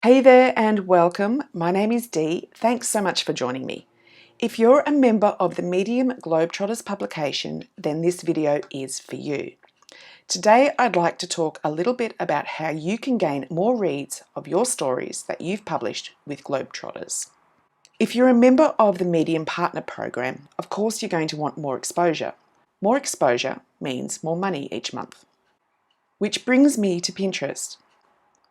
Hey there and welcome. My name is Dee. Thanks so much for joining me. If you're a member of the Medium Globetrotters publication, then this video is for you. Today I'd like to talk a little bit about how you can gain more reads of your stories that you've published with Globetrotters. If you're a member of the Medium Partner Program, of course you're going to want more exposure. More exposure means more money each month. Which brings me to Pinterest.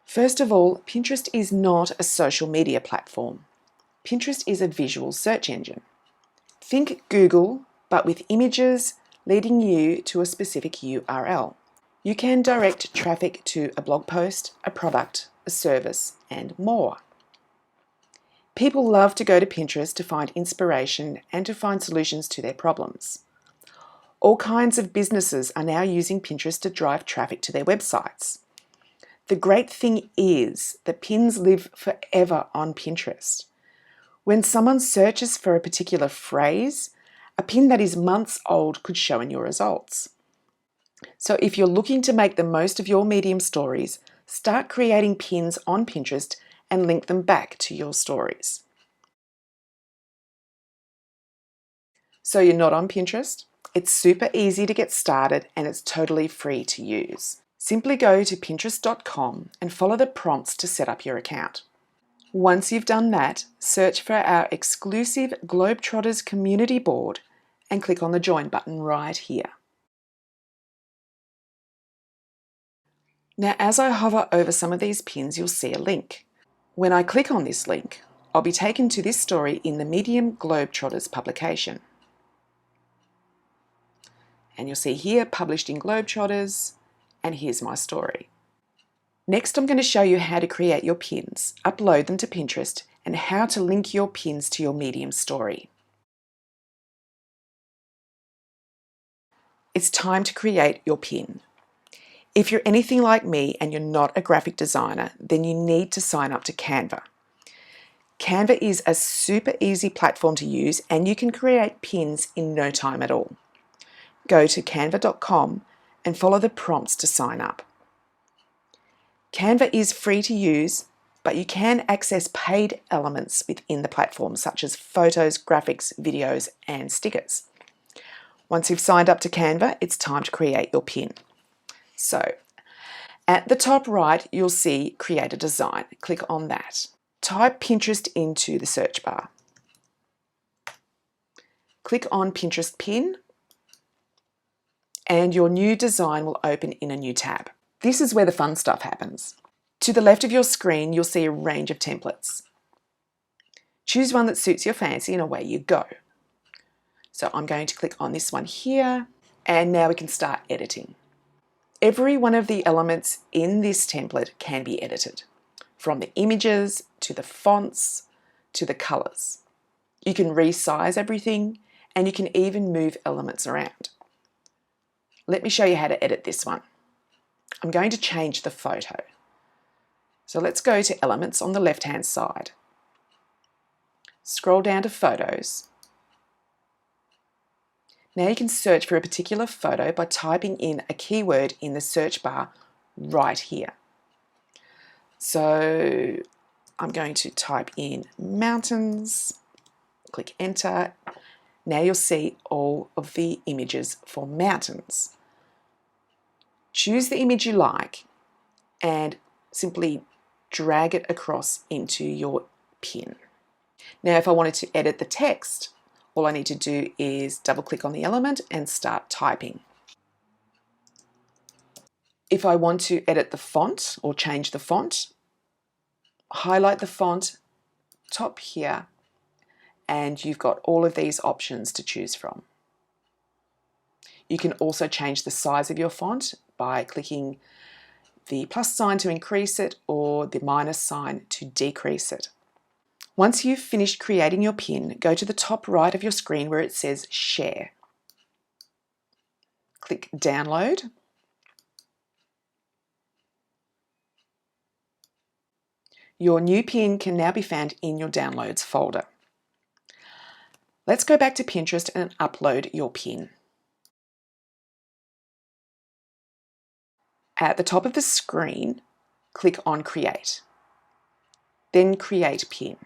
First of all, Pinterest is not a social media platform. Pinterest is a visual search engine. Think Google, but with images leading you to a specific URL. You can direct traffic to a blog post, a product, a service, and more. People love to go to Pinterest to find inspiration and to find solutions to their problems. All kinds of businesses are now using Pinterest to drive traffic to their websites. The great thing is that pins live forever on Pinterest. When someone searches for a particular phrase, a pin that is months old could show in your results. So if you're looking to make the most of your Medium stories, start creating pins on Pinterest and link them back to your stories. So you're not on Pinterest? It's super easy to get started and it's totally free to use. Simply go to pinterest.com and follow the prompts to set up your account. Once you've done that, search for our exclusive Globetrotters community board and click on the join button right here. Now, as I hover over some of these pins, you'll see a link. When I click on this link, I'll be taken to this story in the Medium Globetrotters publication. And you'll see here, published in Globetrotters, and here's my story. Next, I'm going to show you how to create your pins, upload them to Pinterest, and how to link your pins to your Medium story. It's time to create your pin. If you're anything like me and you're not a graphic designer, then you need to sign up to Canva. Canva is a super easy platform to use and you can create pins in no time at all. Go to canva.com and follow the prompts to sign up. Canva is free to use, but you can access paid elements within the platform, such as photos, graphics, videos, and stickers. Once you've signed up to Canva, it's time to create your pin. So, at the top right, you'll see Create a Design. Click on that. Type Pinterest into the search bar. Click on Pinterest Pin, and your new design will open in a new tab. This is where the fun stuff happens. To the left of your screen, you'll see a range of templates. Choose one that suits your fancy and away you go. So I'm going to click on this one here, and now we can start editing. Every one of the elements in this template can be edited, from the images to the fonts to the colors. You can resize everything, and you can even move elements around. Let me show you how to edit this one. I'm going to change the photo. So let's go to Elements on the left-hand side. Scroll down to Photos. Now you can search for a particular photo by typing in a keyword in the search bar right here. So I'm going to type in mountains, click Enter. Now you'll see all of the images for mountains. Choose the image you like and simply drag it across into your pin. Now, if I wanted to edit the text, all I need to do is double click on the element and start typing. If I want to edit the font or change the font, highlight the font, top here, and you've got all of these options to choose from. You can also change the size of your font by clicking the plus sign to increase it or the minus sign to decrease it. Once you've finished creating your pin, go to the top right of your screen where it says Share. Click Download. Your new pin can now be found in your Downloads folder. Let's go back to Pinterest and upload your pin. At the top of the screen, click on Create. then create pin.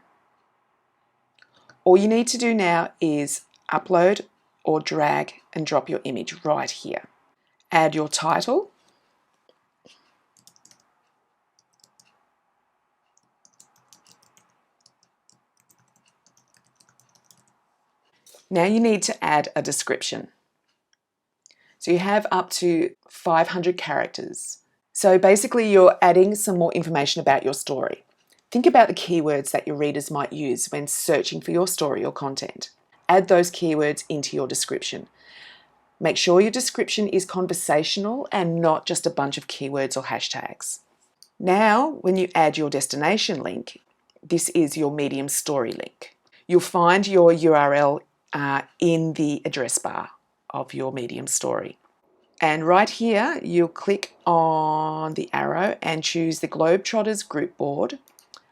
All you need to do now is upload or drag and drop your image right here. Add your title. Now you need to add a description. So you have up to 500 characters. So basically you're adding some more information about your story. Think about the keywords that your readers might use when searching for your story or content. Add those keywords into your description. Make sure your description is conversational and not just a bunch of keywords or hashtags. Now, when you add your destination link, this is your Medium story link. You'll find your URL in the address bar of your Medium story. And right here, you'll click on the arrow and choose the Globetrotters group board.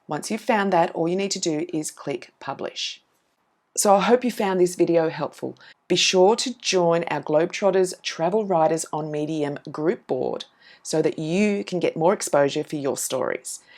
Once you've found that, all you need to do is click Publish. So I hope you found this video helpful. Be sure to join our Globetrotters Travel Writers on Medium group board so that you can get more exposure for your stories.